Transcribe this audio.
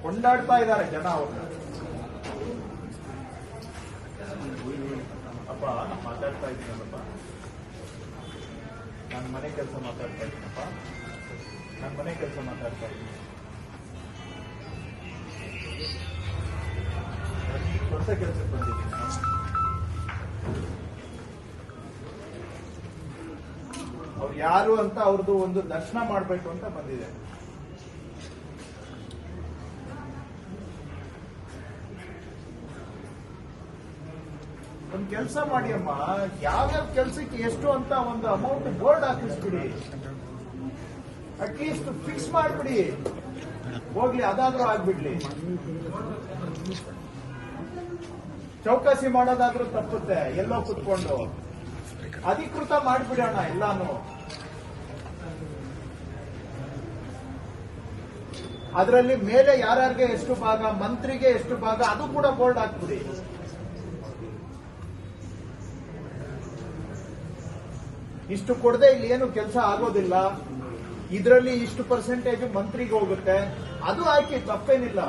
ಕೊಂಡಾಡ್ತಾ ಇದ್ದಾರೆ ಜನ ಅವ್ರನ್ನ. ಅಪ್ಪ ಮಾತಾಡ್ತಾ ಇದ್ದೀನಲ್ಲಪ್ಪ, ನನ್ನ ಮನೆ ಕೆಲಸ ಮಾತಾಡ್ತಾ ಇದ್ದೀನಪ್ಪ, ನನ್ನ ಮನೆ ಕೆಲಸ ಮಾತಾಡ್ತಾ ಇದ್ದೀನಿ. ಹೊಸ ಕೆಲಸಕ್ಕೆ ಬಂದಿದ್ದೀನಿ. ಅವ್ರು ಯಾರು ಅಂತ ಅವ್ರದ್ದು ಒಂದು ದರ್ಶನ ಮಾಡಬೇಕು ಅಂತ ಬಂದಿದೆ. ಒಂದು ಕೆಲಸ ಮಾಡಿ ಅಮ್ಮ, ಯಾವ್ಯಾವ ಕೆಲಸಕ್ಕೆ ಎಷ್ಟು ಅಂತ ಒಂದು ಅಮೌಂಟ್ ಬೋರ್ಡ್ ಹಾಕಿಸ್ಬಿಡಿ, ಅಟ್ಲೀಸ್ಟ್ ಫಿಕ್ಸ್ ಮಾಡ್ಬಿಡಿ, ಹೋಗ್ಲಿ ಅದಾದ್ರೂ ಆಗ್ಬಿಡ್ಲಿ. ಚೌಕಾಸಿ ಮಾಡೋದಾದ್ರೂ ತಪ್ಪುತ್ತೆ, ಎಲ್ಲೋ ಕುತ್ಕೊಂಡು ಅಧಿಕೃತ ಮಾಡ್ಬಿಡೋಣ ಎಲ್ಲಾನು. ಅದರಲ್ಲಿ ಮೇಲೆ ಯಾರ್ಯಾರಿಗೆ ಎಷ್ಟು ಭಾಗ, ಮಂತ್ರಿಗೆ ಎಷ್ಟು ಭಾಗ, ಅದು ಕೂಡ ಬೋರ್ಡ್ ಹಾಕ್ಬಿಡಿ. ಇಷ್ಟು ಕೊಡದೆ ಇಲ್ಲಿ ಏನು ಕೆಲಸ ಆಗೋದಿಲ್ಲ, ಇದರಲ್ಲಿ ಇಷ್ಟು ಪರ್ಸೆಂಟೇಜ್ ಮಂತ್ರಿಗೆ ಹೋಗುತ್ತೆ, ಅದು ಹಾಕಿ, ತಪ್ಪೇನಿಲ್ಲ.